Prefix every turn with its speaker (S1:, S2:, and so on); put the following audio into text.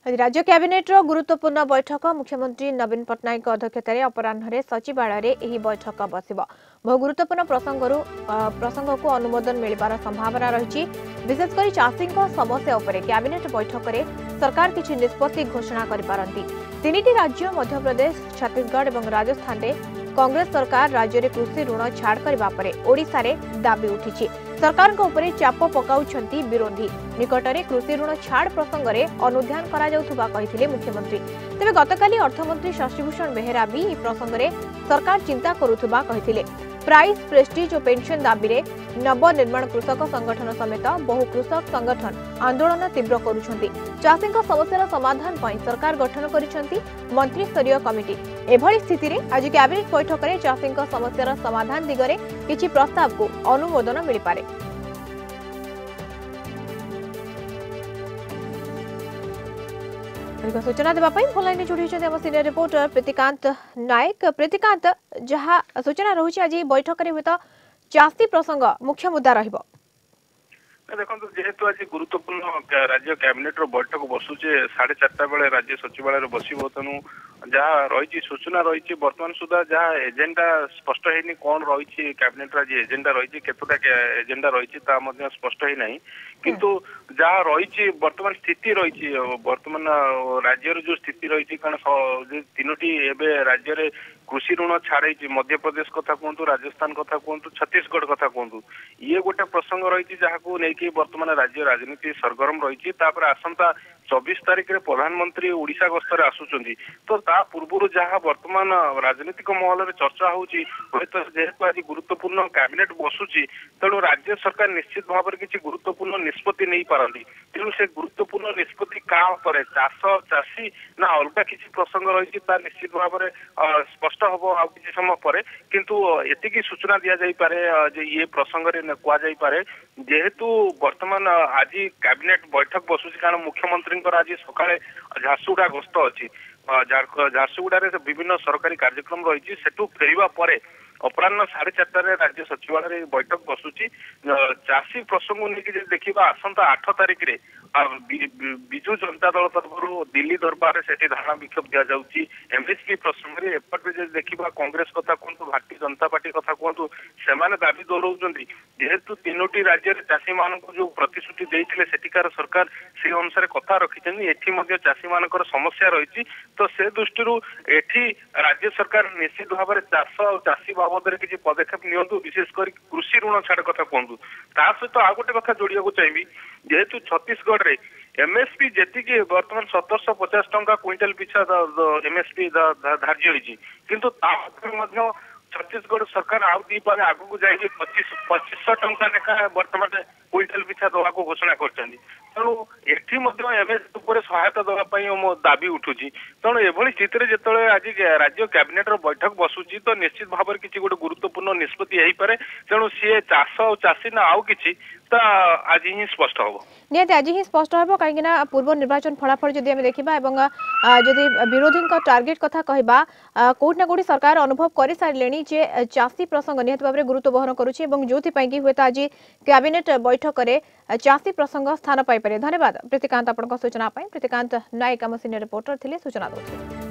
S1: आज राज्य कैबिनेट गुरुत्वपूर्ण बैठक मुख्यमंत्री नवीन पट्टनायक अध्यक्षतार अपराह्न सचिवालय यह बैठक बस बहु गुरुत्वपूर्ण प्रसंग को अनुमोदन मिलबार संभावना रही। विशेषकर चाषी समस्या उपर कैबिनेट बैठक में सरकार किसी निष्पत्ति घोषणा करिपारंती। तीनिटी राज्य मध्यप्रदेश छत्तीसगढ़ और राजस्थान में कांग्रेस सरकार राज्य में कृषि ऋण छाड़ करबा परे ओडिशा रे दाबी उठी। सरकार उपरे चाप पकाउछंती विरोधी। निकटरे कृषि ऋण छाड़ प्रसंग में अनुध्यान करा जाउथुबा कहिथिले मुख्यमंत्री। तेबे गतकाली अर्थमंत्री शशिभूषण बेहेरा भी ई प्रसंग में सरकार चिंता करुथुबा कहिथिले। प्राइस प्रेस्टीज और पेंशन दाबी रे नवनिर्माण कृषक संगठन समेत बहु कृषक संगठन आंदोलन तीव्र करुछंती। चाषी समस्या समाधान पर सरकार गठन करिछंती मंत्री स्तरीय कमिटी। एभली स्थिति रे आज कैबिनेट बैठक में चाषी समस्या समाधान दिगरे किछि प्रस्ताव को अनुमोदन मिल पारे। सूचना देवाई फोन लाइन जोड़ी सीनियर रिपोर्टर प्रीतिकांत नायक। प्रीतिकांत, जहाँ सूचना रही आज बैठक में तो चाषी प्रसंग मुख्य मुद्दा रहिबो।
S2: देखो जेहेतु आज गुरुत्वपूर्ण राज्य कैबिनेट बैठक बसुचे 4:30 बेले राज्य सचिवालय बसबो तेणु जहाँ रही सूचना रही बर्तमान सुधा जहाँ एजेंडा स्पष्ट है कौन रही कैबिनेट आज एजेंडा रही केतोटा एजेंडा रही स्पष्ट है ना किंतु जहाँ रही बर्तमान स्थिति रही बर्तमान राज्यर जो स्थिति रही कारण तीनोटी एवं राज्य कृषि ऋण छाड़ी मध्य प्रदेश कथा कहतु राजस्थान कथा कहतु छत्तीसगढ़ कथा कहतु ये गोटे प्रसंग रही जहाँ नहीं बर्तमान राज्य राजनीति सरगरम रही आसंता 24 तारिख में प्रधानमंत्री ओडिशा गस्तर आसुचंदी तो ता पूर्व जहाँ वर्तमान राजनीतिक महल में चर्चा होची जेहेतु आज गुरुत्वपूर्ण कैबिनेट बसुची तेणु राज्य सरकार निश्चित भाव में किसी गुरुत्वपूर्ण निष्पत्ति नहीं पारती तेणु से गुरुत्वपूर्ण निष्पत्ति क्या चाष चाषी ना अलग किसी प्रसंग रही निश्चित भाव में स्पष्ट हम आ किसी समय पर किंतु एतिकी सूचना दि जापे ये प्रसंग में कहुपे जेहेतु वर्तमान आज कैबिनेट बैठक बसुची कारण मुख्यमंत्री आज सकाळे झारसुगुड़ा गस्त अच्छी झारसुगुड़ा विभिन्न सरकारी कार्यक्रम रही सेठू फेरिबा परे अपराह्न 4:30 राज्य सचिवालय बैठक बसुची चाषी प्रसंग नहीं देखा आसंता 8 तारिख रे विजु जनता दल तरफ दिल्ली दरबार से धारणा विक्षोभ दि जाऊँगी एमएसपी प्रसंग में एपटे देखा कांग्रेस कथा कहतु भारतीय जनता पार्टी कथा कहतु से दाबी दोहराऊँ जेहेतु तीनोटी राज्य चाषी मान जो प्रतिश्रुति देते सेठिकार सरकार से अनुसार कथा रखी चाषी मान समस्या रही तो से दृष्टि एठी राज्य सरकार निश्चित भाव में चाष और चाषी बाबद किसी पदक्षेप नियंतु विशेषकर कृषि ऋण छाड़ कथा कहतु ता सहित आ गोटे कथा जोड़िया चाहिए जेहेतु छत्तीसगढ़ रे एमएसपी जी बर्तमान 1750 टंका क्विंटाल पिछा एमएसपी धार्य होती किंतु छत्तीसगढ़ सरकार आउ दी पारे आगू जाइए 2500 टंका लेखा बर्तमान क्विंटाल पिछा दवा को घोषणा कर तेणु एटी एमएसपी सहायता देवाई मो दाबी उठुची तेणु एभली स्थिति जो आज राज्य कैबिनेट बैठक बसुची तो निश्चित भाव में किसी गोटे गुरुत्वपूर्ण निष्पत्ति हो पारे तेणु सी चाष और चाषी ना आउ कि आज ही स्पष्ट हम
S1: निहत आज ही स्पष्ट हम कहीं पूर्व निर्वाचन फलाफल जदि आम देखा जदि विरोधी टार्गेट कथा कहबा कोठी ना कोठी सरकार अनुभव कर सारे जे चाषी प्रसंग निहत भाव में गुरुत्व बहन करुच्ची जो हुए तो आज कैबिनेट बैठक में चाषी प्रसंग स्थान पाई। धन्यवाद प्रीतिकांत आपन सूचना। प्रीतिकांत नायक आम सीनियर रिपोर्टर थे सूचना दूसरे।